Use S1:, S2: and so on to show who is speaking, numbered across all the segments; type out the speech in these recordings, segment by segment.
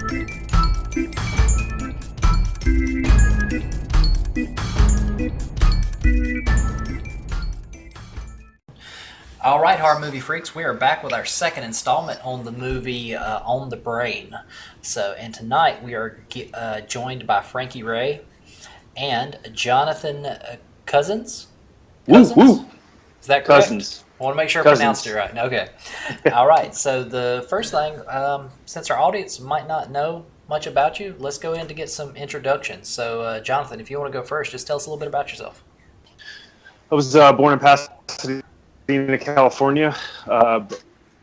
S1: All right, horror movie freaks, we are back with our second installment on the movie On the Brain. And tonight we are joined by Frankie Ray and Jonathan Cousens.
S2: Cousens?
S1: Woo. Is that correct?
S2: Cousens.
S1: I want to make sure I
S2: Cousens.
S1: pronounced it right. Okay. All right. So the first thing, since our audience might not know much about you, let's go in to get some introductions. So, Jonathan, if you want to go first, just tell us a little bit about yourself.
S2: I was born in Pasadena, California,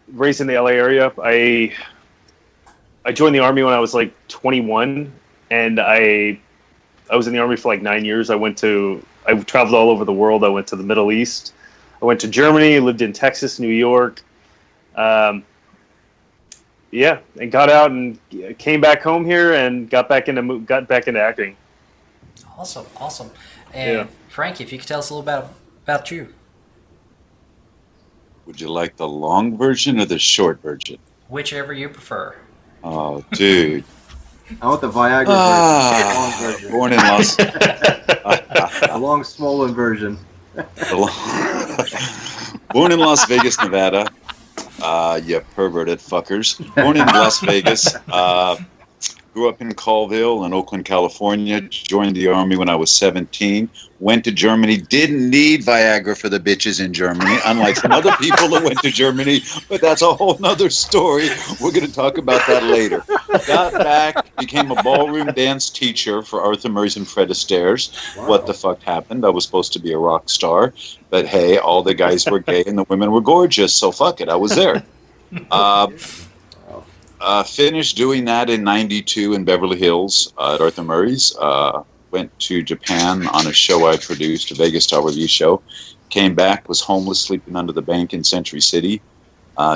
S2: raised in the LA area. I joined the Army when I was like 21, and I was in the Army for like 9 years. I traveled all over the world. I went to the Middle East. I went to Germany, lived in Texas, New York. And got out and came back home here and got back into acting.
S1: Awesome. And Frankie, if you could tell us a little bit about you.
S3: Would you like the long version or the short version?
S1: Whichever you prefer.
S3: Oh, dude.
S4: I want the Viagra version.
S3: Born in Las...
S4: The long, swollen version.
S3: Born in Las Vegas, Nevada. You perverted fuckers. Born in Las Vegas. Grew up in Colville in Oakland, California. Joined the Army when I was 17. Went to Germany. Didn't need Viagra for the bitches in Germany, unlike some other people that went to Germany. But that's a whole nother story. We're going to talk about that later. Got back, became a ballroom dance teacher for Arthur Murray's and Fred Astaire's. Wow. What the fuck happened? I was supposed to be a rock star. But hey, all the guys were gay and the women were gorgeous. So fuck it, I was there. Finished doing that in '92 in Beverly Hills at Arthur Murray's. Went to Japan on a show I produced, a Vegas Star Review show. Came back, was homeless, sleeping under the bank in Century City,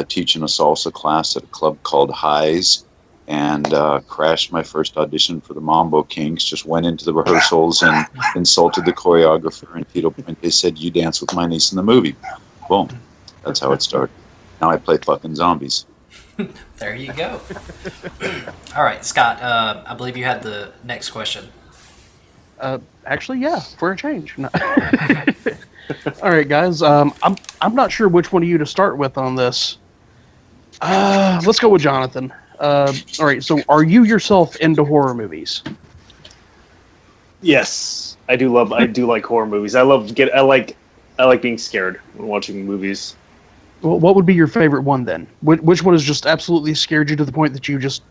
S3: teaching a salsa class at a club called Highs, and crashed my first audition for the Mambo Kings. Just went into the rehearsals and insulted the choreographer, and Tito Puente said, "You dance with my niece in the movie." Boom. That's how it started. Now I play fucking zombies.
S1: There you go. All right, Scott, I believe you had the next question.
S5: Actually, yeah, for a change. No. All right, guys. I'm not sure which one of you to start with on this. Let's go with Jonathan. All right. So, are you yourself into horror movies?
S2: Yes, I do like horror movies. I like being scared when watching movies.
S5: Well, what would be your favorite one then? Which one has just absolutely scared you to the point that you just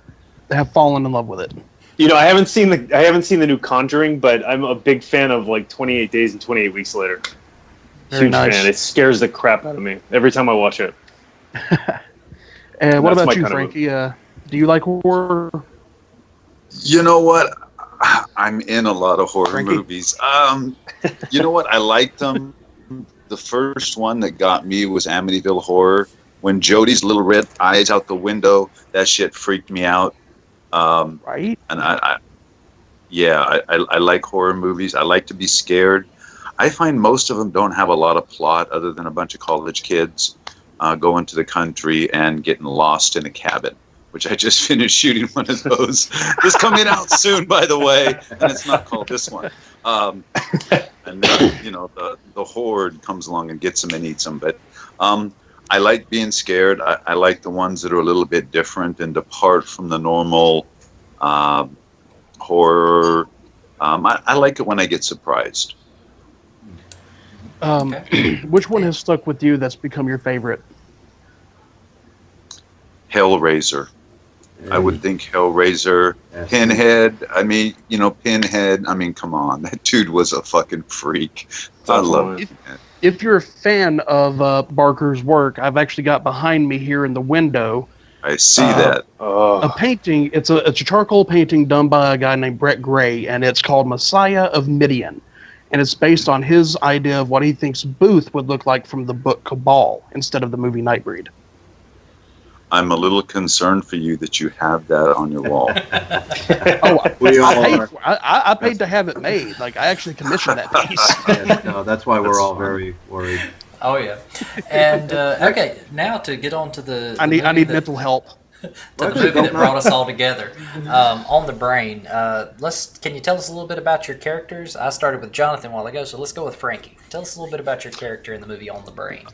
S5: have fallen in love with it?
S2: You know, I haven't seen the new Conjuring, but I'm a big fan of like 28 Days and 28 Weeks Later. Huge fan. It scares the crap out of me every time I watch it.
S5: And what about you, Frankie? Do you like horror?
S3: You know what? I'm in a lot of horror movies. You know what? I like them. The first one that got me was Amityville Horror. When Jody's little red eyes out the window, that shit freaked me out.
S5: Right?
S3: And I like horror movies. I like to be scared. I find most of them don't have a lot of plot other than a bunch of college kids going to the country and getting lost in a cabin, which I just finished shooting one of those. It's coming out soon, by the way, and it's not called this one. And then, you know, the horde comes along and gets them and eats them. But I like being scared. I like the ones that are a little bit different and depart from the normal horror. I like it when I get surprised.
S5: Which one has stuck with you that's become your favorite?
S3: Hellraiser. I would think Hellraiser. Pinhead. I mean, you know, Pinhead. I mean, come on. That dude was a fucking freak. I love it.
S5: If you're a fan of Barker's work, I've actually got behind me here in the window.
S3: I see that.
S5: A painting. It's a charcoal painting done by a guy named Brett Gray, and it's called Messiah of Midian. And it's based on his idea of what he thinks Booth would look like from the book Cabal instead of the movie Nightbreed.
S3: I'm a little concerned for you that you have that on your wall.
S5: I paid to have it made. Like, I actually commissioned that piece.
S4: Yes, no, that's why we're all very worried.
S1: Oh, yeah. And, okay, now to get on to the
S5: I need mental help.
S1: to the movie that brought us all together. On the Brain, can you tell us a little bit about your characters? I started with Jonathan a while ago, so let's go with Frankie. Tell us a little bit about your character in the movie On the Brain.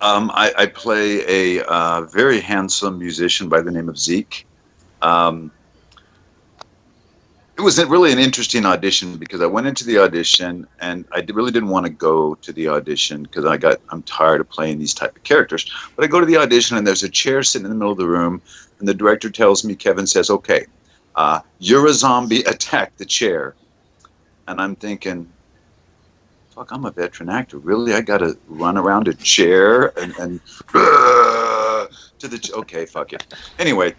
S3: I play a very handsome musician by the name of Zeke. It was really an interesting audition because I went into the audition and I really didn't want to go to the audition because I'm tired of playing these type of characters. But I go to the audition and there's a chair sitting in the middle of the room and the director tells me, Kevin says, okay, you're a zombie, attack the chair. And I'm thinking, fuck, I'm a veteran actor. Really? I got to run around a chair and okay, fuck it. Anyway,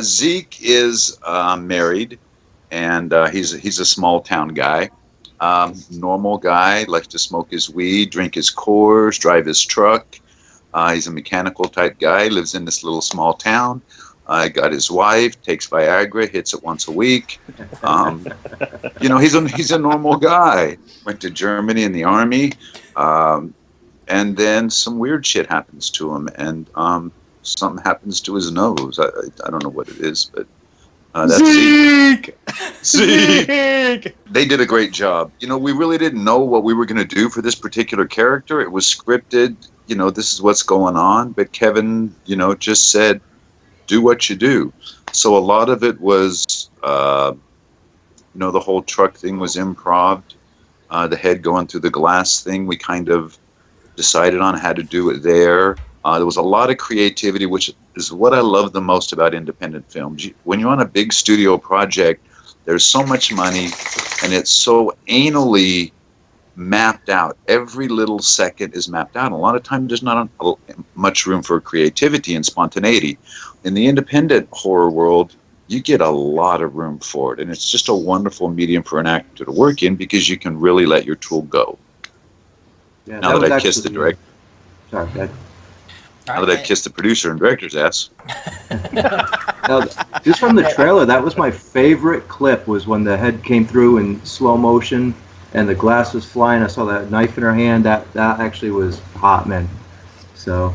S3: Zeke is married. And he's a small town guy, normal guy, likes to smoke his weed, drink his Coors, drive his truck. He's a mechanical type guy, lives in this little small town. Got his wife, takes Viagra, hits it once a week. He's a normal guy. Went to Germany in the army, and then some weird shit happens to him, and something happens to his nose. I don't know what it is, but. That's Zeke! Zeke! They did a great job. We really didn't know what we were going to do for this particular character. It was scripted. This is what's going on. But Kevin, just said, do what you do. So a lot of it was, the whole truck thing was improv. The head going through the glass thing, we kind of decided on how to do it there. There was a lot of creativity, which is what I love the most about independent films. When you're on a big studio project, there's so much money, and it's so anally mapped out. Every little second is mapped out. A lot of times there's not much room for creativity and spontaneity. In the independent horror world, you get a lot of room for it, and it's just a wonderful medium for an actor to work in because you can really let your tool go.
S4: Yeah,
S3: now that I've kissed the director.
S4: Sorry, Dad.
S3: Now that I've kissed the producer and director's ass.
S4: Now, just from the trailer, that was my favorite clip, was when the head came through in slow motion and the glass was flying. I saw that knife in her hand. That actually was hot, man. So,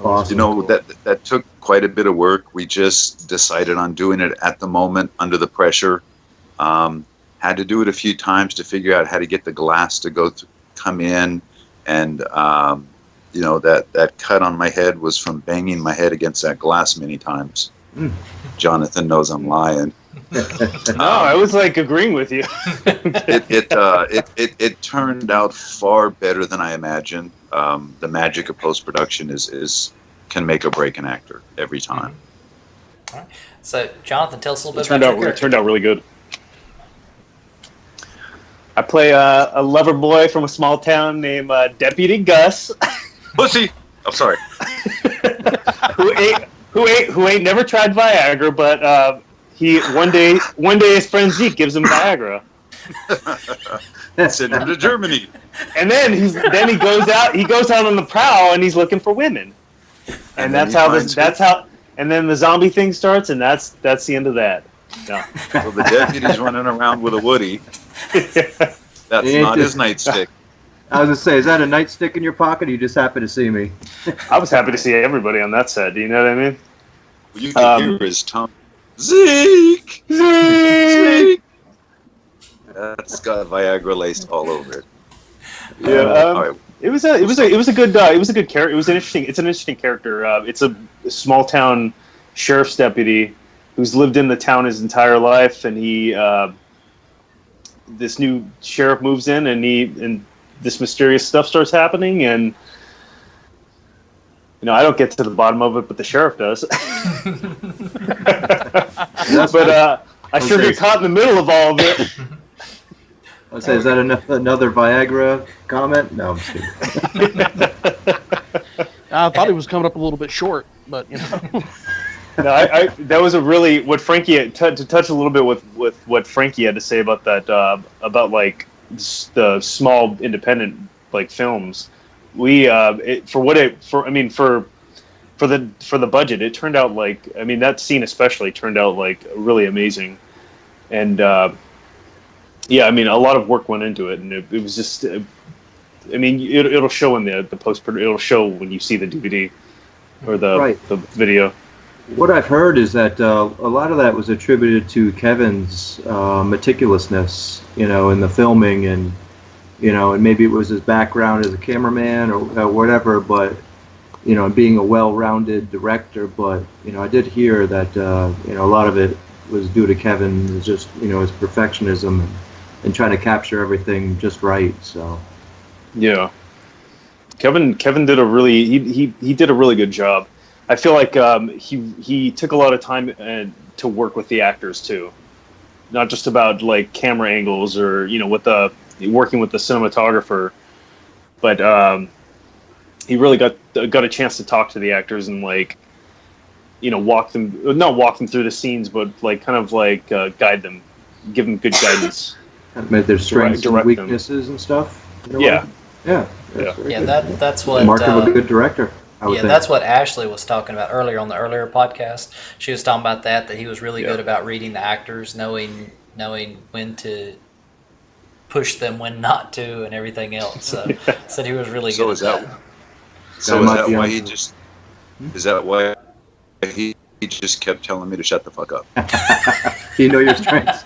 S4: awesome. That took quite a bit of work. We just decided on doing it at the moment under the pressure. Had to do it a few times to figure out how to get the glass to come in, and that cut on my head was from banging my head against that glass many times. Jonathan knows I'm lying.
S2: No, I was agreeing with you.
S3: It turned out far better than I imagined. The magic of post production can make or break an actor every time.
S1: All right. So, Jonathan, tell us a little bit about your character.
S2: It turned out really good. I play a lover boy from a small town named Deputy Gus.
S3: Pussy. I'm sorry.
S2: who ain't never tried Viagra, but he one day his friend Zeke gives him Viagra.
S3: Send him to Germany.
S2: And then he goes out on the prowl and he's looking for women. And that's how and then the zombie thing starts, and that's the end of that. No.
S3: So the deputy's running around with a Woody. That's not his nightstick.
S4: I was going to say, is that a nightstick in your pocket, or you just happy to see me?
S2: I was happy to see everybody on that set. Do you know what I mean?
S3: Well, you can hear his tongue. Zeke! Zeke! That's got Viagra laced all over it.
S2: Yeah. It was a good character. It's an interesting character. It's a small town sheriff's deputy who's lived in the town his entire life, and this new sheriff moves in, and this mysterious stuff starts happening, and I don't get to the bottom of it, but the sheriff does. But I sure get caught in the middle of all of it.
S4: I'll say, is that another Viagra comment? No, I'm just kidding.
S5: I thought he was coming up a little bit short, but
S2: No, that was what Frankie to touch a little bit with what Frankie had to say about that about the small independent films. We for the budget, it turned out that scene especially turned out really amazing, and a lot of work went into it, and it was just it'll show in the post, it'll show when you see the DVD or the video.
S4: What I've heard is that a lot of that was attributed to Kevin's meticulousness, in the filming, and and maybe it was his background as a cameraman or whatever, but being a well-rounded director. But I did hear that a lot of it was due to Kevin, just his perfectionism and trying to capture everything just right. So
S2: Yeah, Kevin did he did a really good job. I feel like he took a lot of time to work with the actors too, not just about like camera angles or working with the cinematographer, but he really got a chance to talk to the actors and walk them, not walk them through the scenes, but guide them, give them good guidance.
S4: Their strengths and
S2: direct
S4: weaknesses and stuff.
S2: Yeah.
S4: Yeah.
S1: That's what
S4: mark of a good director. I would think.
S1: That's what Ashley was talking about earlier on the earlier podcast. She was talking about that he was really good about reading the actors, knowing when to push them, when not to, and everything else. So said he was really good at that.
S3: So is that why he just kept telling me to shut the fuck up?
S4: You know your strengths.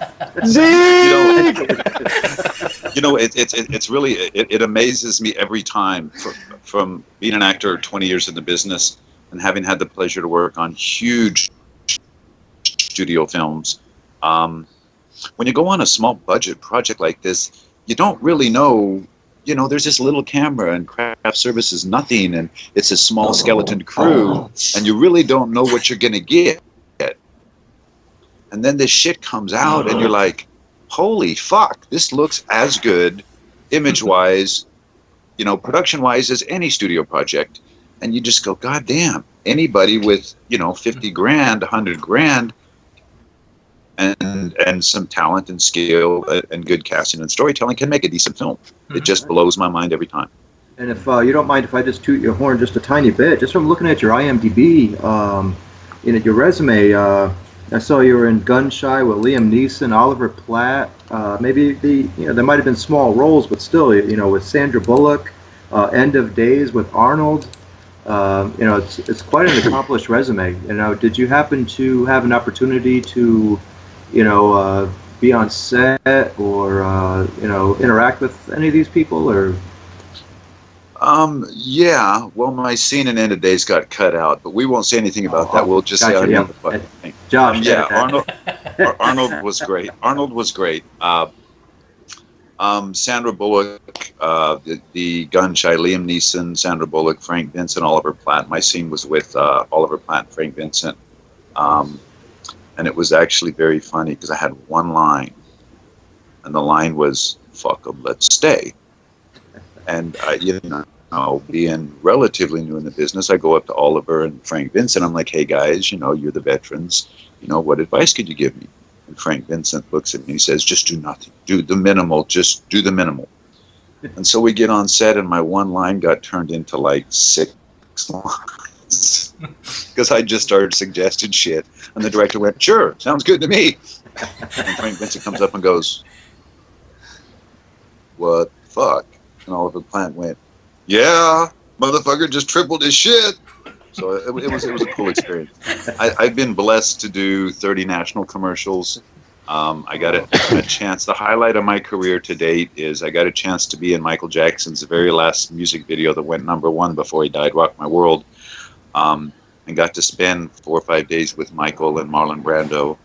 S3: It's really it amazes me every time from being an actor 20 years in the business and having had the pleasure to work on huge studio films. When you go on a small budget project like this, you don't really know. There's this little camera and craft service is nothing, and it's a small skeleton crew, and you really don't know what you're going to get. And then this shit comes out, and you're like, holy fuck, this looks as good, image-wise, production-wise, as any studio project. And you just go, God damn, anybody with, 50 grand, 100 grand, and some talent and skill and good casting and storytelling can make a decent film. It just blows my mind every time.
S4: And if you don't mind if I just toot your horn just a tiny bit, just from looking at your IMDb, your resume, I saw you were in Gun Shy with Liam Neeson, Oliver Platt. Maybe there might have been small roles, but still, with Sandra Bullock, End of Days with Arnold. It's quite an accomplished resume. Did you happen to have an opportunity to be on set or interact with any of these people, or?
S3: Yeah. Well, my scene in End of Days got cut out, but we won't say anything about that. We'll just say I know the fucking thing.
S4: Josh.
S3: Yeah, Arnold was great. Arnold was great. Sandra Bullock, the Gun Shy, Liam Neeson, Sandra Bullock, Frank Vincent, Oliver Platt. My scene was with Oliver Platt and Frank Vincent. And it was actually very funny because I had one line, and the line was, fuck 'em, let's stay. And, being relatively new in the business, I go up to Oliver and Frank Vincent. I'm like, hey, guys, you're the veterans. What advice could you give me? And Frank Vincent looks at me and he says, just do nothing. Do the minimal. Just do the minimal. And so we get on set, and my one line got turned into like 6 lines because I just started suggesting shit. And the director went, sure, sounds good to me. And Frank Vincent comes up and goes, what the fuck? And Oliver Platt went, yeah, motherfucker just tripled his shit. So it was a cool experience. I've been blessed to do 30 national commercials. I got a chance. The highlight of my career to date is I got a chance to be in Michael Jackson's very last music video that went #1 before he died, Rock My World. And got to spend 4 or 5 days with Michael and Marlon Brando.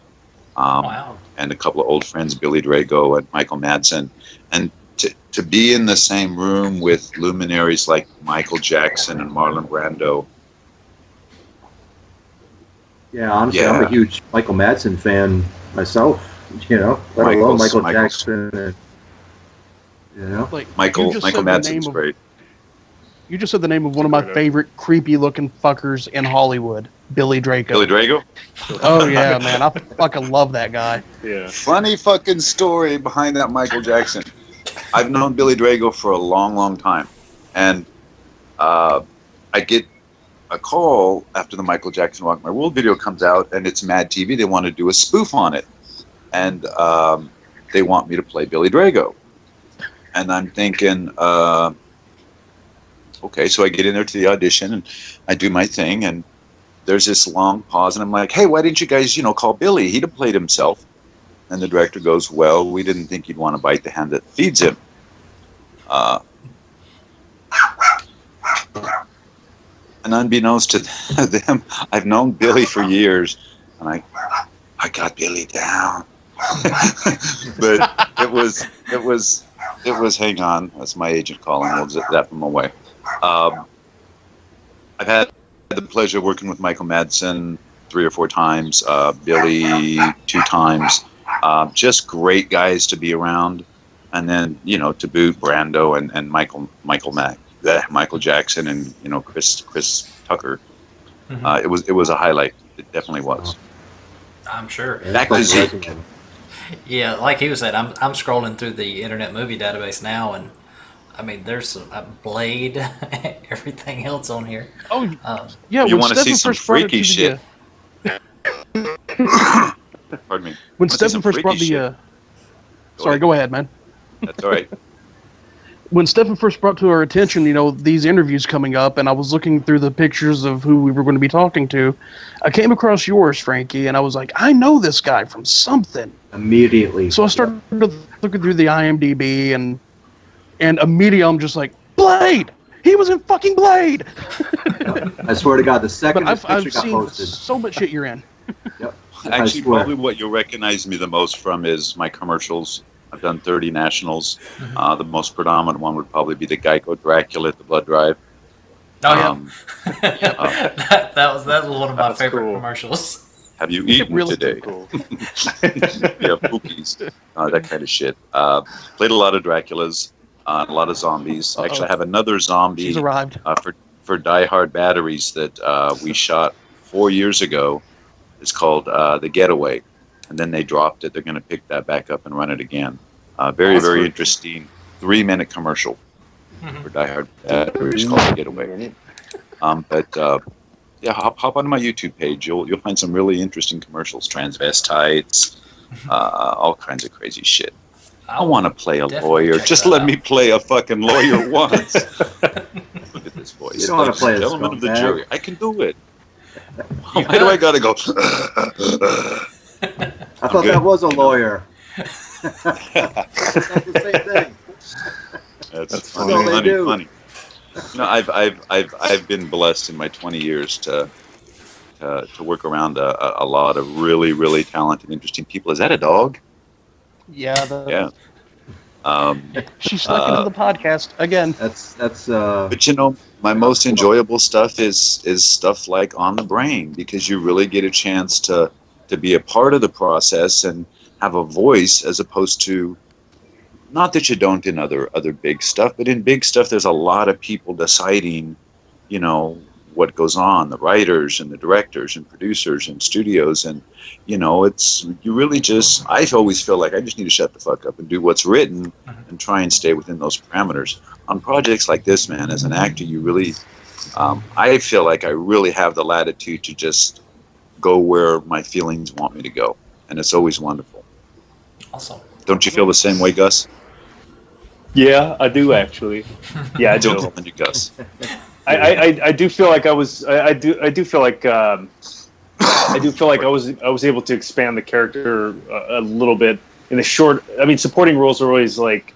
S1: Wow.
S3: And a couple of old friends, Billy Drago and Michael Madsen. And to be in the same room with luminaries like Michael Jackson and Marlon Brando.
S4: Yeah, honestly, I'm a huge Michael Madsen fan myself. Let alone Michael Jackson.
S3: Michael Madsen's great.
S5: You just said the name of one of my favorite creepy-looking fuckers in Hollywood, Billy Drago.
S3: Billy Drago?
S5: Oh, yeah, man. I fucking love that guy.
S2: Yeah.
S3: Funny fucking story behind that Michael Jackson. I've known Billy Drago for a long, long time. And I get a call after the Michael Jackson Rock My World video comes out, and it's Mad TV. They want to do a spoof on it. And they want me to play Billy Drago. And I'm thinking... okay, so I get in there to the audition, and I do my thing, and there's this long pause, and I'm like, hey, why didn't you guys, call Billy? He'd have played himself. And the director goes, well, we didn't think you'd want to bite the hand that feeds him. And unbeknownst to them, I've known Billy for years, and I got Billy down. But it was, hang on, that's my agent calling, we'll zip that from away. I've had the pleasure of working with Michael Madsen 3 or 4 times, Billy 2 times. Just great guys to be around, and then to boot Brando and Michael Jackson and Chris Tucker.
S1: Mm-hmm.
S3: It was a highlight. It definitely was.
S1: I'm sure.
S3: Back to Zeke.
S1: Yeah, like he was saying, I'm scrolling through the Internet Movie Database now, and I mean, there's a Blade, everything else on here.
S5: Oh, yeah.
S3: You
S5: when
S3: want to see
S5: Stephen
S3: some
S5: first brought it
S3: freaky
S5: to
S3: shit? Pardon me.
S5: When
S3: Let's see
S5: Stephen
S3: some
S5: first brought
S3: freaky
S5: the,
S3: shit.
S5: sorry, go ahead, man.
S3: That's all right.
S5: When Stephen first brought to our attention, these interviews coming up, and I was looking through the pictures of who we were going to be talking to, I came across yours, Frankie, and I was like, I know this guy from something.
S4: Immediately.
S5: So I started looking through the IMDb, and immediately I'm just like, Blade! He was in fucking Blade!
S4: I swear to God, the second
S5: But
S4: this picture
S5: I've
S4: got
S5: seen
S4: posted.
S5: so much shit you're in.
S4: Yep.
S3: Actually,
S4: I swear.
S3: probably what you'll recognize me the most from is my commercials. I've done 30 nationals. The most predominant one would probably be the Geico Dracula at the blood drive.
S1: Oh yeah, that was one of my
S2: That's
S1: favorite
S2: cool.
S1: commercials.
S3: Have you eaten
S5: Really
S3: today?
S2: Cool.
S3: Yeah, pookies, that kind of shit. Played a lot of Draculas, a lot of zombies. Actually, I have another zombie
S5: She's arrived.
S3: for Die Hard batteries that we shot 4 years ago. It's called The Getaway, and then they dropped it. They're going to pick that back up and run it again. Very,
S2: Awesome.
S3: very interesting 3-minute commercial for Die Hard batteries called The Getaway. Yeah, hop onto my YouTube page. You'll find some really interesting commercials, transvestites, all kinds of crazy shit. I want to play a
S1: definitely
S3: lawyer.
S1: check
S3: Just
S1: that
S3: let
S1: out.
S3: me play a fucking lawyer once. Look at this voice.
S4: You don't wanna play a
S3: Gentlemen of the
S4: scumbag.
S3: jury. I can do it. Why do I gotta go?
S4: I thought
S3: good.
S4: that was a lawyer. That's the same thing.
S3: That's
S2: funny.
S3: funny,
S4: all they
S3: funny,
S4: do.
S3: funny. I've been blessed in my 20 years to work around a lot of really, really talented, interesting people. Is that a dog?
S5: Yeah.
S3: Yeah.
S5: She snuck into the podcast again.
S4: That's
S3: But my most enjoyable stuff is stuff like On the Brain, because you really get a chance to be a part of the process and have a voice, as opposed to, not that you don't in other big stuff, but in big stuff there's a lot of people deciding, what goes on, the writers and the directors and producers and studios, and you really just, I always feel like I just need to shut the fuck up and do what's written and try and stay within those parameters. On projects like this, man, as an actor, you really, I feel like I really have the latitude to just go where my feelings want me to go, and it's always wonderful.
S1: Awesome.
S3: Don't you feel the same way, Gus?
S2: Yeah, I do actually. Yeah, I
S3: Don't
S2: do.
S3: call me Gus.
S2: I do feel like I was I do feel like I was able to expand the character a little bit in the short. I mean, supporting roles are always like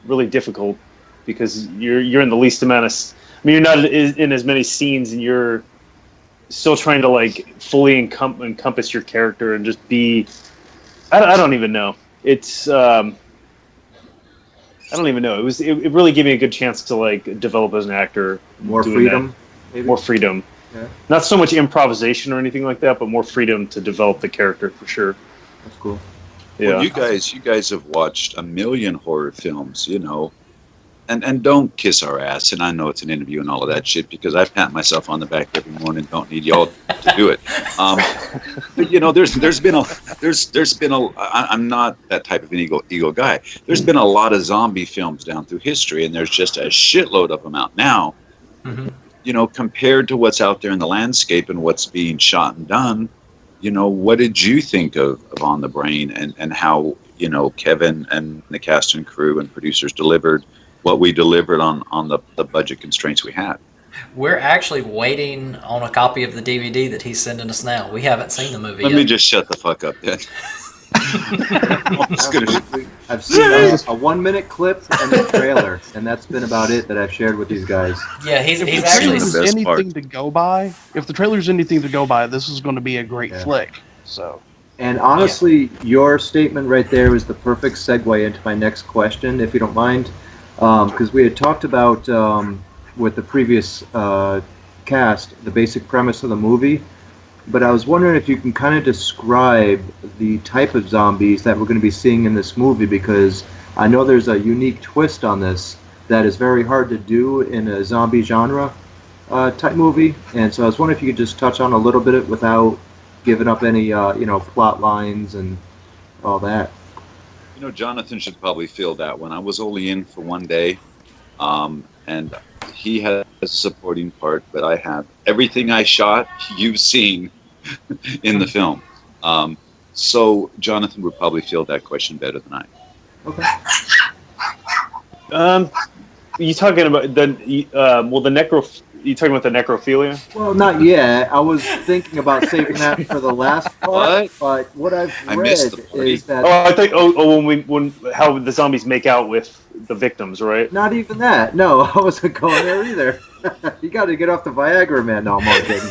S2: really difficult because you're in the least amount of. I mean, you're not in as many scenes, and you're still trying to like fully encompass your character and just be. I don't even know. It's I don't even know. It really gave me a good chance to like develop as an actor.
S4: more
S2: doing
S4: freedom. Maybe?
S2: More freedom.
S4: Yeah.
S2: Not so much improvisation or anything like that, but more freedom to develop the character for sure.
S4: That's cool.
S2: Yeah.
S3: Well, you guys have watched a million horror films, and don't kiss our ass. And I know it's an interview and all of that shit, because I pat myself on the back every morning. Don't need y'all to do it. But there's been a. I'm not that type of an ego guy. There's been a lot of zombie films down through history, and there's just a shitload of them out now.
S1: Mm-hmm.
S3: Compared to what's out there in the landscape and what's being shot and done. What did you think of On the Brain, and how Kevin and the cast and crew and producers delivered what we delivered on the budget constraints we had?
S1: We're actually waiting on a copy of the DVD that he's sending us now. We haven't seen the movie
S3: Let
S1: yet.
S3: me just shut the fuck up then.
S4: I've seen a 1 minute clip and a trailer, and that's been about it that I've shared with these guys.
S1: Yeah, he's
S5: If the
S1: actually.
S3: the
S5: trailer's
S3: best
S5: anything
S3: part.
S5: to go by, this is going to be a great flick. So,
S4: And honestly, your statement right there is the perfect segue into my next question, if you don't mind, because we had talked about with the previous cast the basic premise of the movie. But I was wondering if you can kind of describe the type of zombies that we're going to be seeing in this movie, because I know there's a unique twist on this that is very hard to do in a zombie genre type movie. And so I was wondering if you could just touch on a little bit without giving up any plot lines and all that.
S3: You know, Jonathan should probably feel that one. I was only in for one day, and he has a supporting part, but I have everything I shot, you've seen in the film. So Jonathan would probably feel that question better than I.
S4: Okay.
S2: You talking about the You talking about the necrophilia?
S4: Well, not yet. I was thinking about saving that for the last part.
S3: What?
S4: But what I've
S3: I
S4: read
S3: missed the party.
S4: is that
S2: I think when how the zombies make out with the victims, right?
S4: not even that. No, I wasn't going there either. You got to get off the Viagra, man. No, I'm only kidding.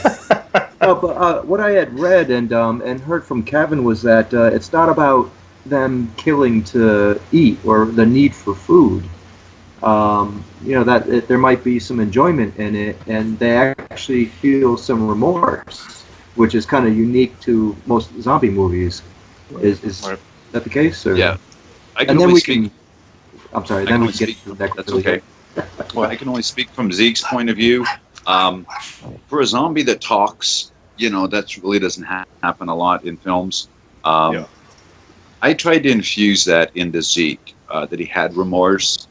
S4: But what I had read and heard from Kevin was that it's not about them killing to eat or the need for food. That there might be some enjoyment in it, and they actually feel some remorse, which is kind of unique to most zombie movies. Is
S2: Right.
S4: that the case? Or?
S3: Yeah. I can
S4: And then
S3: only
S4: we
S3: speak.
S4: can. I'm sorry.
S3: I
S4: Then
S3: can
S4: we
S3: only
S4: can get
S3: speak.
S4: to the
S3: That's okay. I can only speak from Zeke's point of view. For a zombie that talks, that really doesn't happen a lot in films.
S2: Yeah.
S3: I tried to infuse that into Zeke, that he had remorse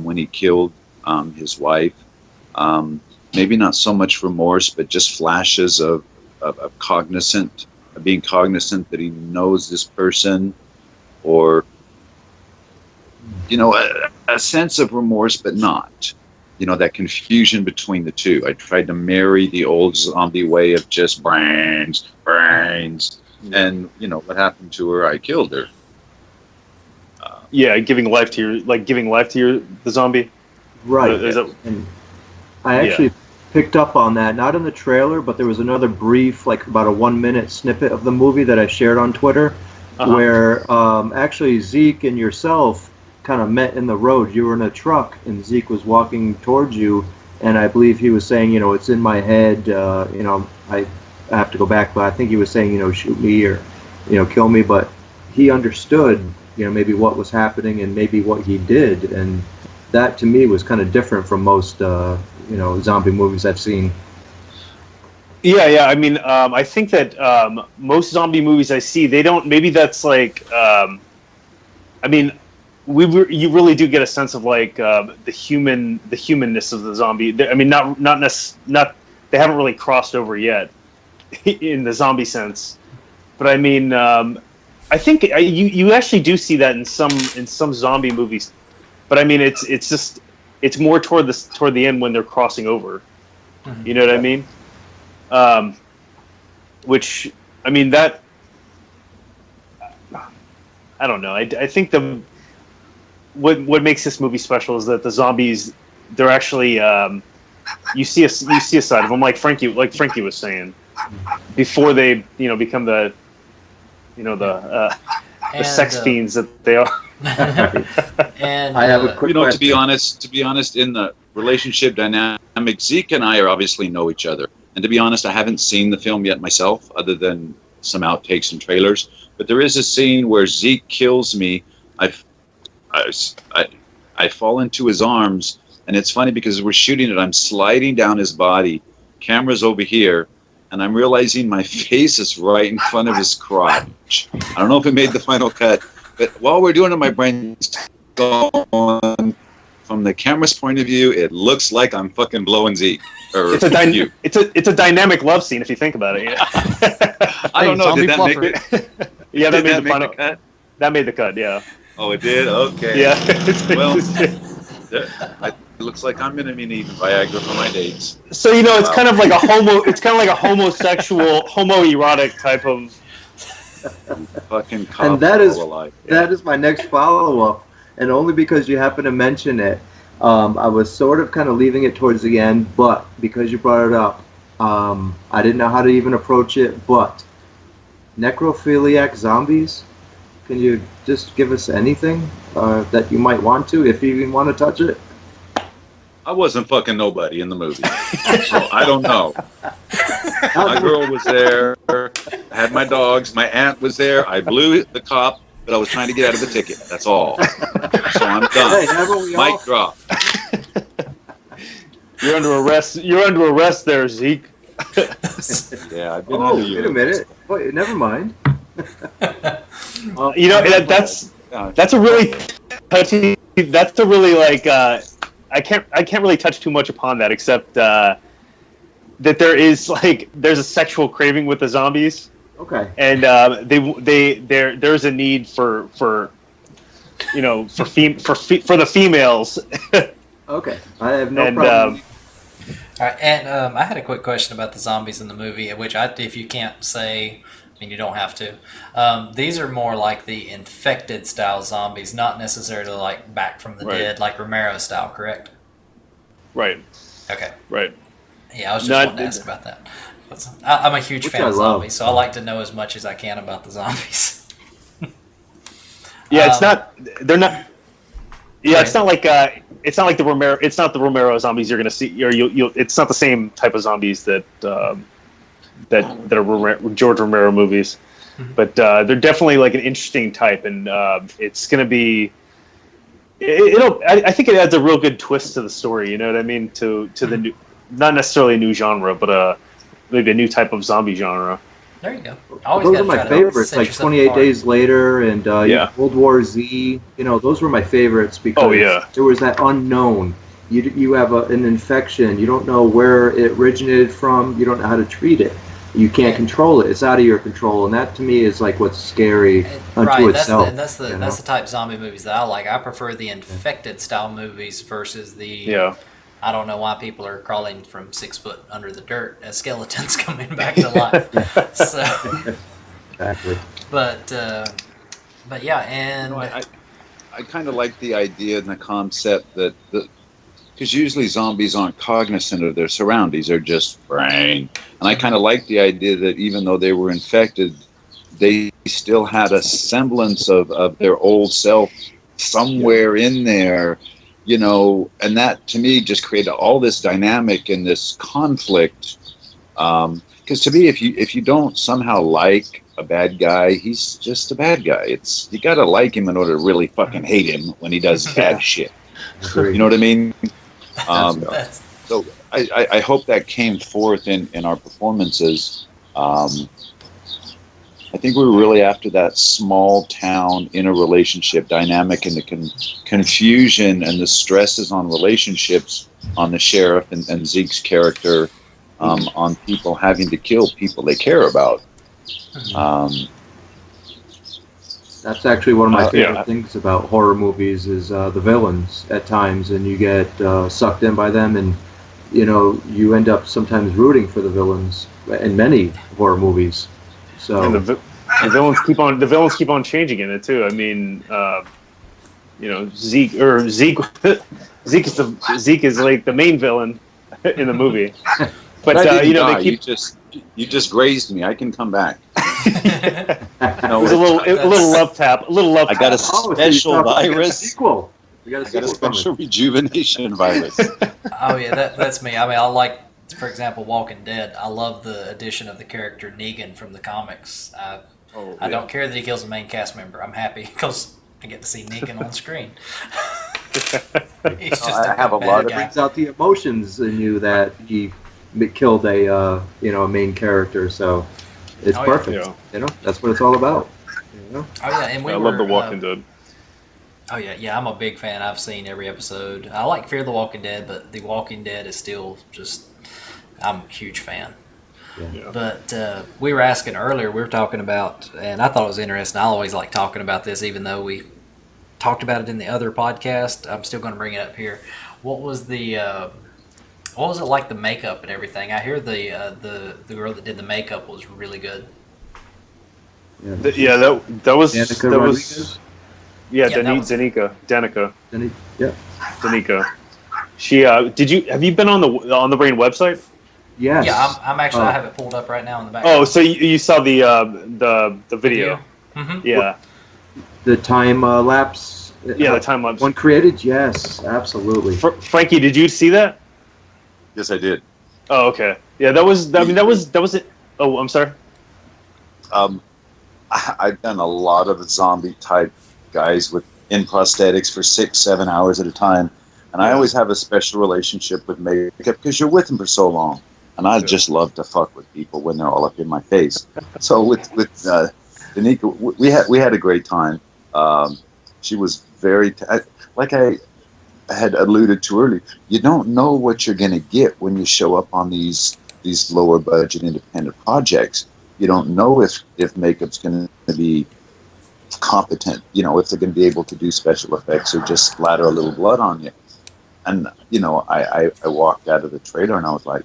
S3: when he killed his wife. Maybe not so much remorse, but just flashes of being cognizant that he knows this person, or a sense of remorse, but not. That confusion between the two. I tried to marry the old zombie way of just brains, and what happened to her? I killed her.
S2: Yeah, giving life to the zombie.
S4: Right.
S2: Is that-
S4: And I actually picked up on that, not in the trailer, but there was another brief, like about a 1 minute snippet of the movie that I shared on Twitter, where actually Zeke and yourself kind of met in the road. You were in a truck, and Zeke was walking towards you, and I believe he was saying, it's in my head, I have to go back, but I think he was saying, shoot me or, kill me, but he understood, maybe what was happening and maybe what he did, and that to me was kind of different from most, zombie movies I've seen.
S2: Yeah. I mean, I think that most zombie movies I see, they don't. Maybe that's like. I mean, you really do get a sense of like the humanness of the zombie. I mean, not. They haven't really crossed over yet in the zombie sense, but I mean, I think you actually do see that in some zombie movies, but I mean, it's more toward the end when they're crossing over. Mm-hmm. You know what I mean? Which, I mean, that, I don't know. I think what makes this movie special is that the zombies, they're actually, you see a side of them, like Frankie was saying, before they, become the sex fiends that they are.
S1: And
S4: I have a quick question.
S3: To be honest, in the relationship dynamic, Zeke and I are obviously know each other. And to be honest, I haven't seen the film yet myself, other than some outtakes and trailers. But there is a scene where Zeke kills me. I fall into his arms, and it's funny because we're shooting it. I'm sliding down his body. Camera's over here, and I'm realizing my face is right in front of his crotch. I don't know if it made the final cut, but while we're doing it, my brain's going. From the camera's point of view, it looks like I'm fucking blowing Zeke.
S2: It's a dynamic love scene if you think about it. Yeah.
S3: I don't know. Did that make it?
S2: Yeah, that
S3: Did
S2: made
S3: that
S2: the final
S3: make the cut?
S2: That made the cut. Yeah.
S3: Oh, it did. Okay.
S2: Yeah.
S3: Well, looks like I'm going to be needing Viagra for my dates.
S2: So it's kind of like a homosexual, homoerotic type of.
S3: Fucking
S4: And that
S3: alive.
S4: is my next follow-up, and only because you happen to mention it. I was sort of kind of leaving it towards the end, but because you brought it up, I didn't know how to even approach it. But necrophiliac zombies, can you just give us anything that you might want to, if you even want to touch it?
S3: I wasn't fucking nobody in the movie, so I don't know. My girl was there. I had my dogs. My aunt was there. I blew the cop, but I was trying to get out of the ticket. That's all. So I'm done.
S4: Hey, haven't we all?
S3: Mic drop.
S2: You're under arrest. You're under arrest there, Zeke.
S3: Yeah, I've been
S4: Oh,
S3: under you.
S4: wait a minute. Wait, never mind.
S2: That's a really touchy. That's a really like. I can't really touch too much upon that, except that there's a sexual craving with the zombies.
S4: Okay.
S2: And there's a need for the females.
S4: Okay. I have no problem.
S1: All right, and I had a quick question about the zombies in the movie, which if you can't say, I mean, you don't have to. These are more like the infected style zombies, not necessarily like back from the dead, like Romero style, correct?
S2: Right.
S1: Okay.
S2: Right.
S1: Yeah, I was just wanting to ask about that. I'm a huge fan of zombies, so I like to know as much as I can about the zombies.
S2: Yeah, it's not. They're not. Yeah, right. It's not like the Romero. It's not the Romero zombies you're gonna see. Or you'll. It's not the same type of zombies that are George Romero movies, but they're definitely like an interesting type, and it's gonna be. I think it adds a real good twist to the story. You know what I mean? To the new, not necessarily a new genre, but maybe a new type of zombie genre.
S1: There you go.
S4: Those are my favorites, like 28 Days Later and World War Z. Those were my favorites because there was that unknown. You have an infection. You don't know where it originated from. You don't know how to treat it. You can't control it. It's out of your control, and that to me is like what's scary unto itself.
S1: That's the type of zombie movies that I like. I prefer the infected style movies versus the. I don't know why people are crawling from 6 foot under the dirt as skeletons coming back to life. So,
S4: exactly.
S1: But yeah, and
S3: I kind of like the idea and the concept that because usually zombies aren't cognizant of their surroundings; they're just brain. And I kind of like the idea that even though they were infected, they still had a semblance of their old self somewhere in there. And that to me just created all this dynamic and this conflict. Because to me, if you don't somehow like a bad guy, he's just a bad guy. You got to like him in order to really fucking hate him when he does bad shit. You know what I mean? So I hope that came forth in our performances. I think we were really after that small town interrelationship dynamic and the confusion and the stresses on relationships on the sheriff and Zeke's character, on people having to kill people they care about.
S4: That's actually one of my favorite things about horror movies is the villains at times, and you get sucked in by them, and you end up sometimes rooting for the villains in many horror movies. So
S2: and the villains keep on changing in it too. I mean, Zeke is like the main villain in the movie. But
S3: you just grazed me. I can come back.
S2: It was a little love tap.
S3: I got a special virus.
S4: We got
S3: a special rejuvenation virus.
S1: Oh yeah, that's me. I mean, I like, for example, Walking Dead. I love the addition of the character Negan from the comics. I don't care that he kills a main cast member. I'm happy because I get to see Negan on screen. He's just
S4: I have a lot of brings out the emotions in you that he killed a main character. So it's perfect. Yeah. That's what it's all about.
S1: Oh yeah, and
S2: I love The Walking Dead.
S1: Oh yeah, I'm a big fan. I've seen every episode. I like Fear the Walking Dead, but The Walking Dead is still just. I'm a huge fan. Yeah. But we were asking earlier, we were talking about, and I thought it was interesting. I always like talking about this, even though we talked about it in the other podcast. I'm still going to bring it up here. What was what was it like, the makeup and everything? I hear the girl that did the makeup was really good.
S2: Yeah, that was
S4: Danica
S2: that was
S4: Rodriguez?
S2: yeah,
S1: Yeah, that was-
S2: Danica.
S4: Yep.
S2: Danica. She have you been on the Brain website?
S4: Yes.
S1: Yeah, I'm actually.
S4: Oh.
S1: I have it pulled up right now in the back.
S2: Oh, so you saw the video.
S1: Mm-hmm.
S2: Yeah.
S4: The time lapse.
S2: Yeah, the time lapse.
S4: One created. Yes, absolutely.
S2: Frankie, did you see that?
S3: Yes, I did.
S2: Oh, okay. Yeah, that was it. Oh, I'm sorry.
S3: I've done a lot of zombie type guys in prosthetics for 6-7 hours at a time, and I always have a special relationship with makeup because you're with them for so long, and I just love to fuck with people when they're all up in my face. So with Danica, we had a great time. She was very like I had alluded to earlier. You don't know what you're going to get when you show up on these lower budget independent projects. You don't know if makeup's going to be competent, if they're going to be able to do special effects or just splatter a little blood on you. And, I walked out of the trailer and I was like,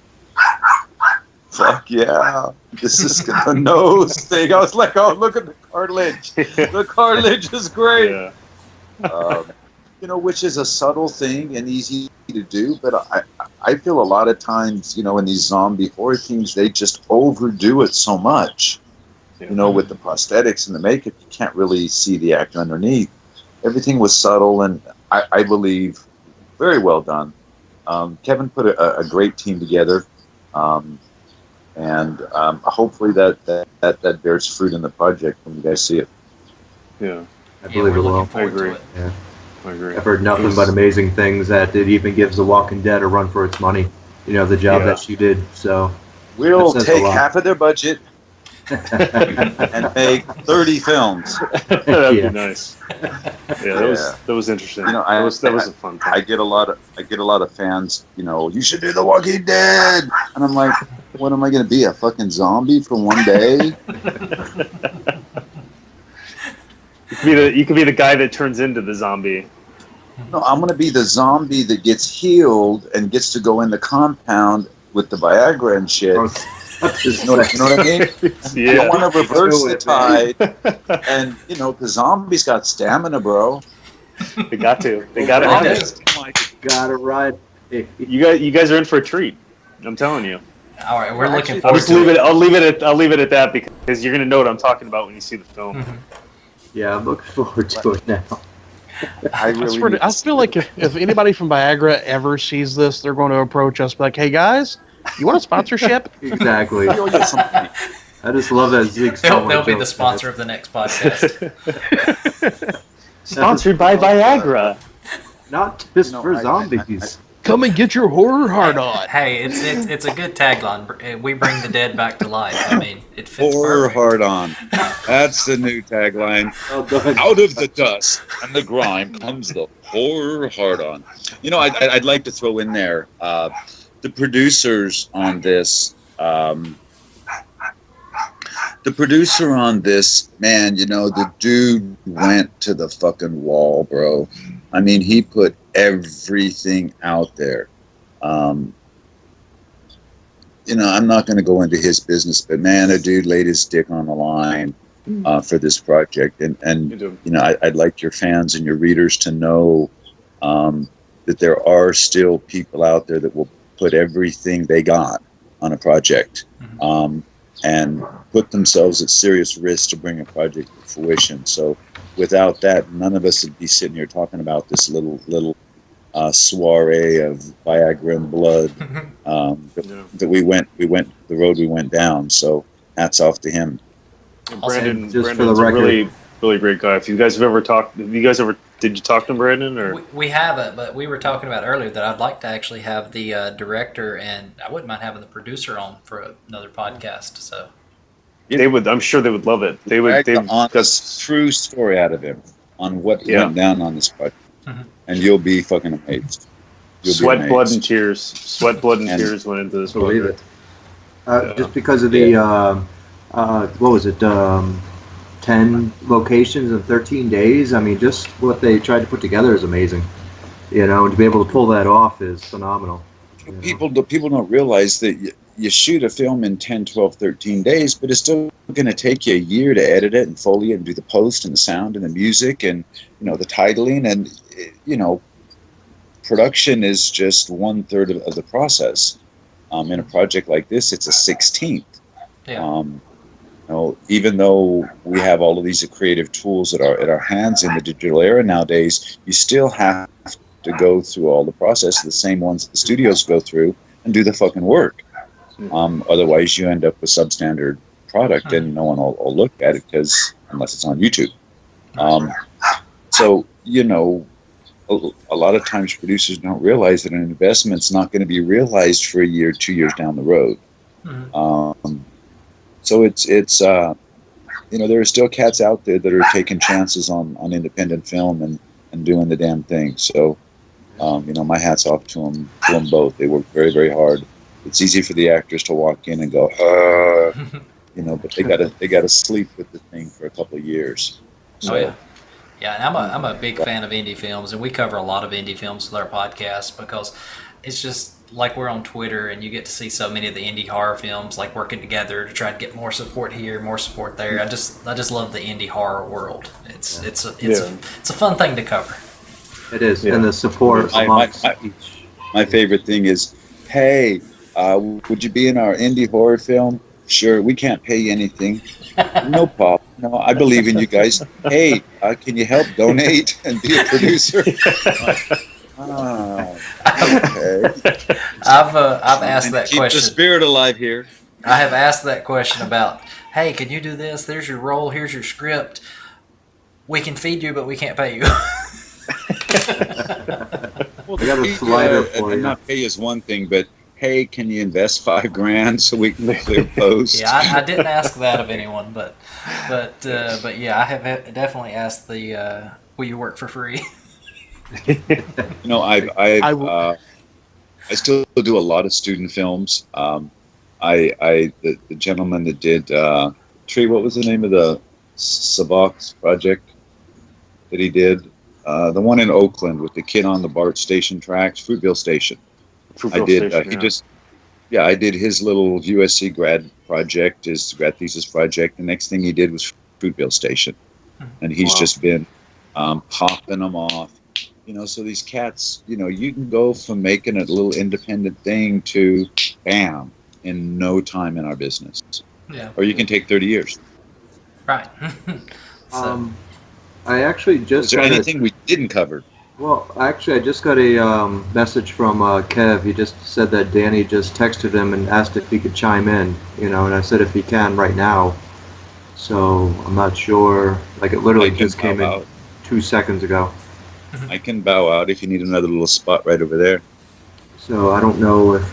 S3: fuck yeah, this is going to nose thing. I was like, oh, look at the cartilage. The cartilage is great.
S2: Yeah.
S3: Which is a subtle thing and easy to do, but I feel a lot of times, in these zombie horror things, they just overdo it so much. With the prosthetics and the makeup, you can't really see the actor underneath. Everything was subtle and I believe very well done. Kevin put a great team together, and hopefully that bears fruit in the project when you guys see it.
S2: Yeah.
S4: I believe
S1: we're
S4: it will.
S1: looking forward
S2: agree.
S1: to it.
S4: Yeah.
S2: I agree.
S4: I've heard nothing but amazing things, that it even gives The Walking Dead a run for its money. The job that she did. So
S3: We'll
S4: That says a
S3: take
S4: lot.
S3: half of their budget and make 30 films.
S2: That'd
S4: Yeah.
S2: be nice. Yeah, that was interesting. That was a fun thing.
S3: I get a lot of fans. You should do The Walking Dead, and I'm like, what am I going to be, a fucking zombie for one day?
S2: You could be the guy that turns into the zombie.
S3: No, I'm going to be the zombie that gets healed and gets to go in the compound with the Viagra and shit. You know what I mean? I
S2: Yeah.
S3: want to reverse the
S4: Do it,
S3: tide, and the zombies got stamina, bro.
S2: They got to. They got to have it.
S4: Got it right.
S2: You guys are in for a treat. I'm telling you.
S1: All right, we're looking
S3: Actually,
S1: forward to it.
S2: I'll leave it at that because you're gonna know what I'm talking about when you see the film.
S4: Yeah, I'm looking forward to it now.
S3: I really.
S5: I feel like if anybody from Viagra ever sees this, they're going to approach us, be like, "Hey guys, you want a sponsorship?"
S4: Exactly.
S3: You'll get something.
S4: I just love that Zeke.
S1: They'll be the sponsor of the next podcast.
S2: Sponsored by Viagra.
S4: Not just
S3: No,
S4: for
S3: I-
S4: zombies.
S5: Come and get your horror hard on.
S1: Hey, it's a good tagline. We bring the dead back to life. I mean, it fits
S3: Horror
S1: perfect.
S3: hard on. That's the new tagline.
S4: Well done.
S3: Out of the dust and the grime comes the horror hard on. I'd like to throw in there the producers on this. The producer on this, man, the dude went to the fucking wall, bro. I mean, he put everything out there. I'm not going to go into his business, but man, the dude laid his dick on the line for this project, and I'd like your fans and your readers to know that there are still people out there that will put everything they got on a project, and put themselves at serious risk to bring a project to fruition. So without that, none of us would be sitting here talking about this little soiree of Viagra and blood that we went the road we went down. So hats off to him.
S2: Brandon,
S4: Just for
S2: Brandon's
S4: the
S2: a
S4: record.
S2: really, really great guy. If you guys have ever talked, did you talk to Brandon or?
S1: We haven't, but we were talking about earlier that I'd like to actually have the director, and I wouldn't mind having the producer on for another podcast. So
S2: They would. I'm sure they would love it. They would.
S3: Drag
S2: They
S3: the honest, true story out of him on what
S2: Yeah.
S3: went down on this project, and you'll be fucking amazed. You'll be
S2: sweat, blood,
S3: amazed.
S2: and tears. Sweat, blood, and
S3: And-
S2: tears went into this
S4: Believe
S2: project.
S4: it.
S2: Yeah.
S4: Just because of the, what was it, 10 locations in 13 days? I mean, just what they tried to put together is amazing. and to be able to pull that off is phenomenal.
S3: People don't realize that you shoot a film in 10, 12, 13 days, but it's still going to take you a year to edit it and foley it and do the post and the sound and the music and, the titling. And, production is just 1/3 of the process. In a project like this, it's a 16th.
S1: Yeah.
S3: Even though we have all of these creative tools at our hands in the digital era nowadays, you still have to go through all the process, the same ones the studios go through, and do the fucking work. Otherwise, you end up with substandard product, and no one will look at it unless it's on YouTube. So a lot of times producers don't realize that an investment's not going to be realized for a year, 2 years down the road. So it's there are still cats out there that are taking chances on independent film and doing the damn thing. So my hat's off to them both. They work very, very hard. It's easy for the actors to walk in and go, but they gotta sleep with the thing for a couple of years. So,
S1: oh yeah. Yeah, and I'm a big fan of indie films, and we cover a lot of indie films with our podcast because it's just like we're on Twitter, and you get to see so many of the indie horror films like working together to try to get more support here, more support there. I just love the indie horror world. It's a fun thing to cover.
S4: It is, and the support amongst each.
S3: My favorite thing is, hey, would you be in our indie horror film? Sure, we can't pay you anything. No problem. No, I believe in you guys. Hey, can you help donate and be a producer? Okay.
S1: I've asked that
S3: keep
S1: question.
S3: Keep the spirit alive here.
S1: I have asked that question about, hey, can you do this? There's your role. Here's your script. We can feed you, but we can't pay you.
S3: Well,
S4: I got a slider for you.
S3: Not pay is one thing, but hey, can you invest $5,000 so we can clear post?
S1: Yeah, I didn't ask that of anyone, but yeah, I have definitely asked the will you work for free?
S3: I still do a lot of student films. The gentleman that did Tree, what was the name of the Sabox project that he did? The one in Oakland with the kid on the BART station tracks, Fruitville Station. I did his little USC grad project, his grad thesis project. The next thing he did was Fruitville Station, and he's just been popping them off. So these cats, you can go from making a little independent thing to bam in no time in our business.
S1: Yeah.
S3: Or you can take 30 years.
S1: Right. So.
S4: I actually just
S3: Is there anything we didn't cover?
S4: Well, actually, I just got a message from Kev. He just said that Danny just texted him and asked if he could chime in, and I said if he can right now. So I'm not sure. Like, it literally just came in 2 seconds ago.
S3: I can bow out if you need another little spot right over there.
S4: So I don't know if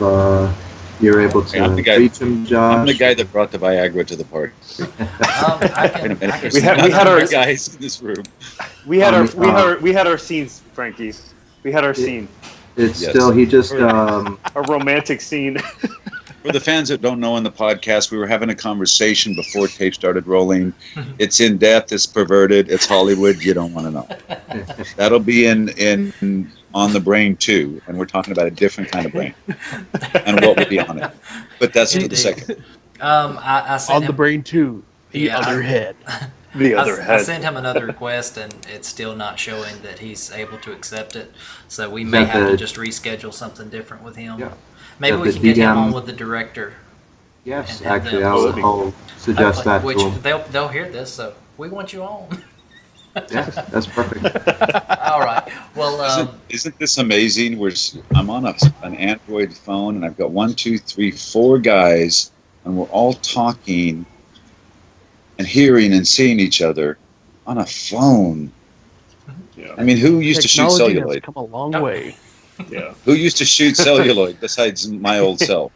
S4: you're able to reach him, Josh.
S3: I'm the guy that brought the Viagra to the party.
S2: We had our
S3: guys in this room.
S2: We had our scenes, Frankie. We had our scene.
S4: It's still he just
S2: a romantic scene.
S3: For the fans that don't know on the podcast, we were having a conversation before tape started rolling. It's in depth, it's perverted, it's Hollywood. You don't want to know. That'll be in On the Brain too, and we're talking about a different kind of brain and what will be on it. But that's for the second.
S1: I sent
S5: On
S1: him,
S5: the Brain too. The other head.
S2: The other head.
S1: I sent him another request, and it's still not showing that he's able to accept it. So we may have to just reschedule something different with him.
S4: Yeah.
S1: Maybe we can get him on with the director.
S4: Yes,
S1: and
S4: actually,
S1: them.
S4: I'll suggest that
S1: Which
S4: to him.
S1: they'll hear this, so we want you on.
S4: Yeah, that's perfect.
S1: All right. Well,
S3: isn't this amazing? I'm on an Android phone, and I've got 1, 2, 3, 4 guys, and we're all talking and hearing and seeing each other on a phone.
S2: Yeah.
S3: I mean, who used to shoot
S5: Technology has
S3: celluloid?
S5: come a long way.
S2: Yeah.
S3: Who used to shoot celluloid besides my old self?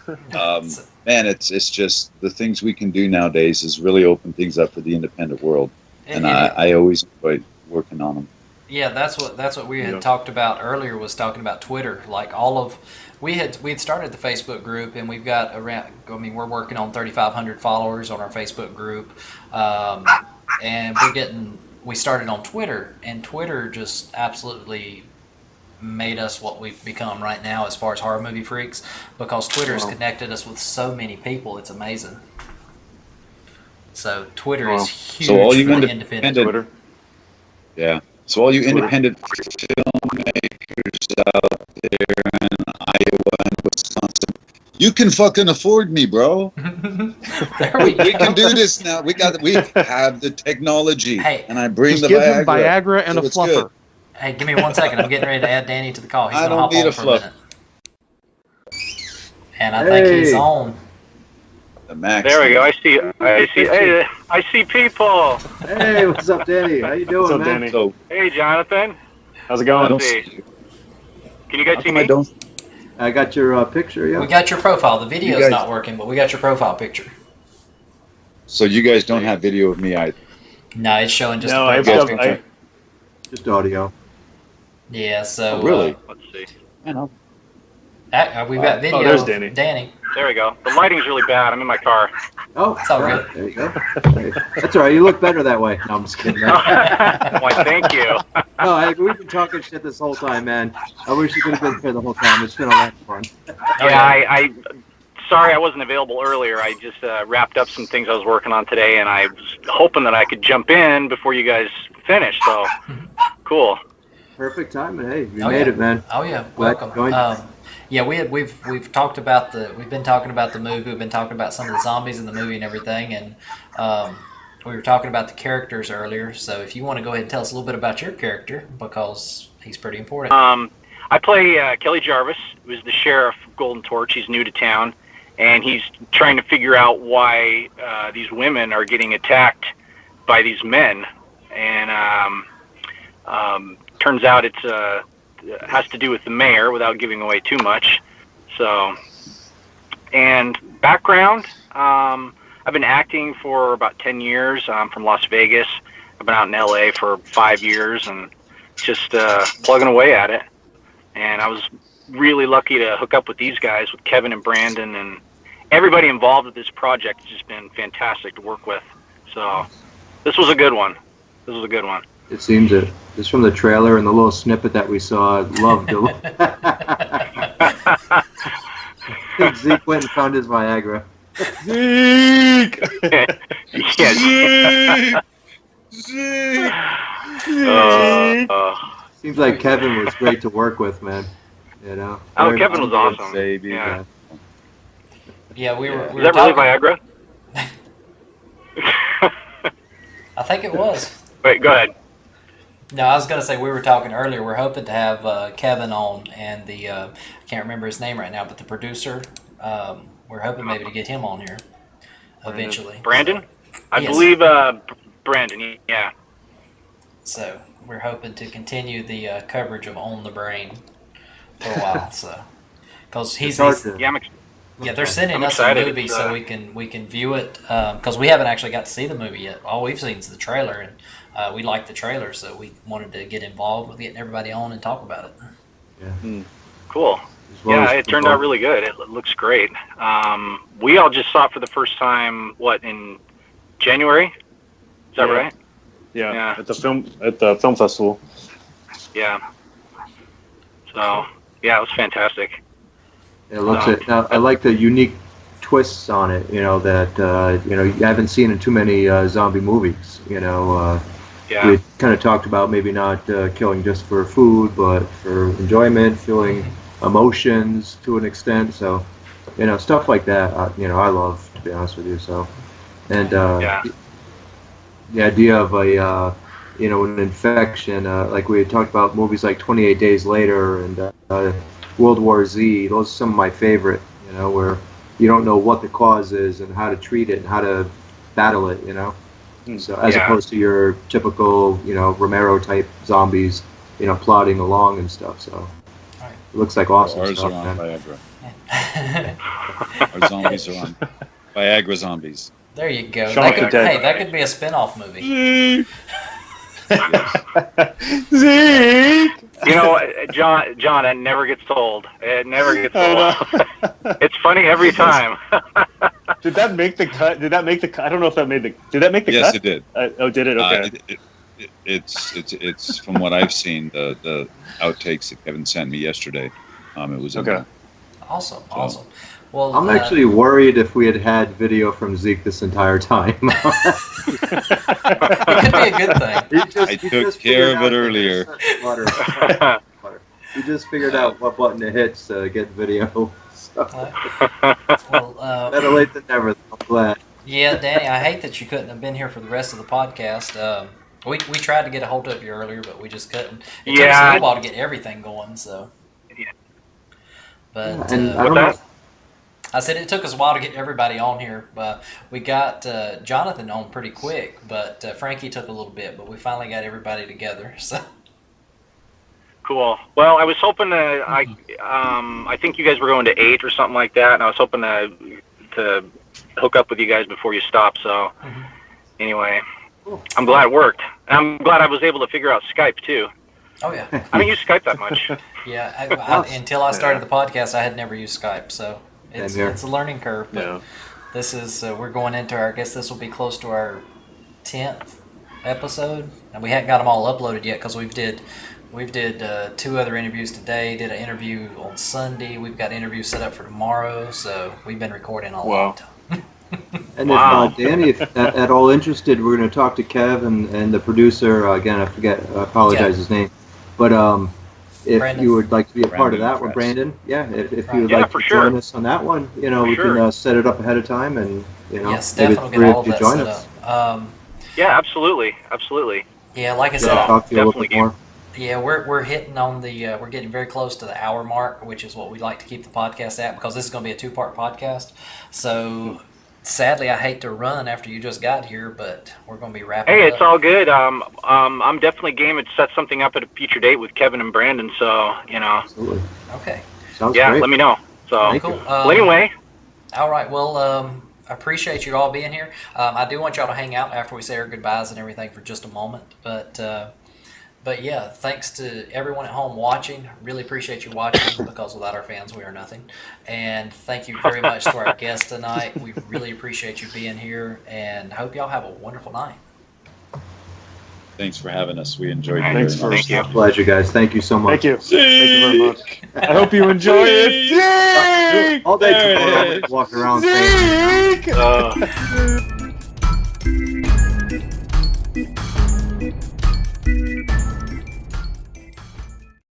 S3: Man, it's just the things we can do nowadays has really opened things up for the independent world, and I always enjoy working on them.
S1: Yeah, that's what we had talked about earlier. Was talking about Twitter. Like we had started the Facebook group, and we've got around. I mean, we're working on 3,500 followers on our Facebook group, and we started on Twitter, and Twitter just absolutely made us what we've become right now as far as horror movie freaks, because Twitter's
S2: Wow.
S1: connected us with so many people. It's amazing. So Twitter
S2: Wow.
S1: is huge
S3: So all you
S1: for the
S3: independent-
S1: independent.
S2: Twitter.
S3: Yeah. So all you
S2: Twitter.
S3: independent filmmakers out there in Iowa and Wisconsin, you can fucking afford me, bro.
S1: There we go.
S3: We can do this now. We have the technology,
S1: Hey,
S3: and I bring
S5: Just
S3: the
S5: give him
S3: Viagra.
S5: Viagra and
S3: so
S5: a
S3: it's
S5: fluffer.
S3: good.
S1: Hey, give me 1 second. I'm getting ready to add Danny to the call. He's
S3: I
S1: going to
S3: don't
S1: hop
S3: need
S1: on
S3: a
S1: for
S3: fluff.
S1: a minute. And I think he's
S4: Hey.
S1: on.
S3: The max.
S6: There we go. I see. Hey, I see people.
S4: Hey, what's up, Danny? How you doing,
S2: What's up,
S4: man?
S2: Danny?
S3: So
S6: Hey, Jonathan.
S2: How's it
S3: I
S2: going?
S3: don't
S6: see.
S3: see.
S6: Can you guys
S3: How
S6: see
S3: come I
S6: me?
S3: don't?
S4: I got your picture, yeah.
S1: We got your profile. The video's
S3: guys-
S1: not working, but we got your profile picture.
S3: So you guys don't have video of me either.
S1: No, it's showing just
S2: No,
S1: the
S2: I've
S1: profile
S2: got.
S1: picture.
S4: Just audio.
S1: Yeah, so
S3: Oh, really?
S6: Let's see.
S3: Man, I'll-
S1: we've got video.
S2: there's
S1: of
S2: Danny.
S1: Danny.
S6: There we go. The lighting's really bad. I'm in my car.
S4: Oh,
S1: It's all
S4: right,
S1: good.
S4: there you go. Hey, that's all right. You look better that way. No, I'm just kidding. Man.
S6: Why, thank you.
S4: No, we've been talking shit this whole time, man. I wish you could have been here the whole time. It's been a lot of fun.
S6: Yeah, I sorry I wasn't available earlier. I just wrapped up some things I was working on today, and I was hoping that I could jump in before you guys finish. So, cool.
S4: Perfect time, and hey, you
S1: Oh,
S4: made
S1: yeah.
S4: it, man.
S1: Oh yeah,
S4: Glad
S1: welcome.
S4: you joined.
S1: Yeah, we've talked about we've been talking about the movie. We've been talking about some of the zombies in the movie and everything, and we were talking about the characters earlier. So if you want to go ahead and tell us a little bit about your character, because he's pretty important.
S6: I play Kelly Jarvis, who's the sheriff of Golden Torch. He's new to town, and he's trying to figure out why these women are getting attacked by these men. And turns out it has to do with the mayor, without giving away too much. So, and background, I've been acting for about 10 years. I'm from Las Vegas. I've been out in LA for 5 years and just plugging away at it. And I was really lucky to hook up with these guys, with Kevin and Brandon, and everybody involved with this project has just been fantastic to work with. So this was a good one. This was a good one.
S4: It seems it. Just from the trailer and the little snippet that we saw, I loved it. Zeke went and found his Viagra.
S2: Zeke!
S6: Yes.
S2: Zeke!
S4: Seems like Kevin was great to work with, man. You know.
S6: Oh,
S4: Very-
S6: Kevin was awesome.
S3: Baby.
S6: Yeah.
S1: Yeah, we were.
S6: Is
S1: We
S6: that
S1: were
S6: really
S1: talking,
S6: Viagra?
S1: I think it was.
S6: Wait, go ahead.
S1: No, I was gonna say we were talking earlier. We're hoping to have Kevin on, and the I can't remember his name right now, but the producer. We're hoping maybe to get him on here eventually.
S6: Brandon? I
S1: Yes.
S6: believe Brandon, yeah.
S1: So we're hoping to continue the coverage of On the Brain for a while. So because he's
S4: It's hard to-
S6: Yeah,
S1: yeah, they're sending
S6: I'm
S1: us
S6: excited.
S1: a movie
S6: It's,
S1: so we can view it because we haven't actually got to see the movie yet. All we've seen is the trailer, and we like the trailer, so we wanted to get involved with getting everybody on and talk about it.
S6: cool.
S4: as well
S6: Yeah,
S4: as
S6: it turned out really good. It looks great. We all just saw it for the first time, in January? Is that
S2: Yeah.
S6: right?
S2: Yeah,
S6: Yeah.
S2: at the film festival.
S6: Yeah. So, yeah, it was fantastic.
S4: It looks it. Now, I like the unique twists on it. You know that you haven't seen in too many zombie movies.
S6: Yeah.
S4: We kind of talked about maybe not killing just for food, but for enjoyment, feeling emotions to an extent. So, stuff like that. I love, to be honest with you. So, and
S6: Yeah.
S4: the idea of an infection, like we had talked about movies like 28 Days Later and World War Z. Those are some of my favorite. Where you don't know what the cause is and how to treat it and how to battle it. So as
S6: Yeah.
S4: opposed to your typical, Romero type zombies, plodding along and stuff. So it looks like awesome
S3: Ours
S4: stuff,
S3: are on
S4: man.
S3: Viagra. Our zombies are on Viagra zombies.
S1: There you go.
S2: Shaun
S1: That
S2: of
S1: could,
S2: the Dead.
S1: hey, that could be a spin-off movie.
S2: Zeke!
S6: John, it never gets old. It never gets old. It's funny every time.
S2: Did that make the cut? I don't know if that made the. Did that make the
S3: Yes,
S2: cut?
S3: it did.
S2: Oh, did it? Okay.
S3: It's from what I've seen, the outtakes that Kevin sent me yesterday. It was
S2: Okay.
S1: Awesome. Well,
S4: I'm actually worried if we had had video from Zeke this entire time.
S1: it could be a good thing.
S3: I took care of it earlier.
S4: We just figured out what button to hit to get video. So,
S1: Well,
S4: better late than never. I'm glad.
S1: yeah, Danny, I hate that you couldn't have been here for the rest of the podcast. We tried to get a hold of you earlier, but we just couldn't. It took us a little while to get everything going, so. But
S4: And I don't know.
S1: I said it took us a while to get everybody on here. We got Jonathan on pretty quick, but Frankie took a little bit. But we finally got everybody together. So
S6: Cool. Well, I was hoping to. I think you guys were going to 8 or something like that, and I was hoping to hook up with you guys before you stop. So anyway, I'm glad it worked. And I'm glad I was able to figure out Skype too.
S1: oh yeah,
S6: I don't use Skype that much.
S1: yeah. Until I started the podcast, I had never used Skype, so it's
S4: Same here.
S1: it's a learning curve. But
S2: Yeah.
S1: this is we're going into our. I guess this will be close to our 10th episode, and we hadn't got them all uploaded yet because we've did 2 other interviews today. Did an interview on Sunday. We've got interviews set up for tomorrow, so we've been recording a lot.
S4: And
S6: Wow.
S4: if Danny, if at all interested, we're going to talk to Kev and the producer. Again, I apologize his name, but if
S1: Brandon.
S4: you would like to be a part of
S3: Brandon
S4: that one,
S3: Press.
S4: Brandon, if you would
S6: Yeah,
S4: like
S6: for
S4: to
S6: sure.
S4: join us on that one, we
S6: sure.
S4: can set it up ahead of time, and
S1: Yes,
S4: maybe
S1: definitely
S4: three
S1: get all
S4: of
S1: of
S4: you
S1: that
S4: join
S1: set
S4: us.
S1: up.
S6: Yeah, absolutely.
S1: Yeah, like I
S4: So
S1: said,
S4: I'll talk to you a little
S6: definitely
S4: bit more.
S1: yeah, we're hitting on the we're getting very close to the hour mark, which is what we like to keep the podcast at because this is going to be a 2-part podcast. So sadly, I hate to run after you just got here, but we're going to be wrapping.
S6: Hey,
S1: it
S6: it's
S1: up.
S6: all good. I'm definitely game to set something up at a future date with Kevin and Brandon. So
S4: Absolutely.
S1: Okay.
S4: Sounds
S6: yeah,
S4: great.
S6: let me know. So
S4: Thank
S1: Cool.
S4: you.
S6: well, anyway,
S1: All right. Well, I appreciate you all being here. I do want y'all to hang out after we say our goodbyes and everything for just a moment. But yeah, thanks to everyone at home watching. Really appreciate you watching because without our fans, we are nothing. And thank you very much to our guest tonight. We really appreciate you being here and hope y'all have a wonderful night.
S3: Thanks for having us. We enjoyed it.
S2: Thanks
S3: very
S2: for-
S3: much.
S6: thank you.
S4: Pleasure, guys. Thank you so much.
S2: Thank you. Thank you very much. I hope you enjoy it. Zeke!
S4: All day
S3: There it
S4: tomorrow,
S3: is.
S4: walking around saying.
S2: Zeke!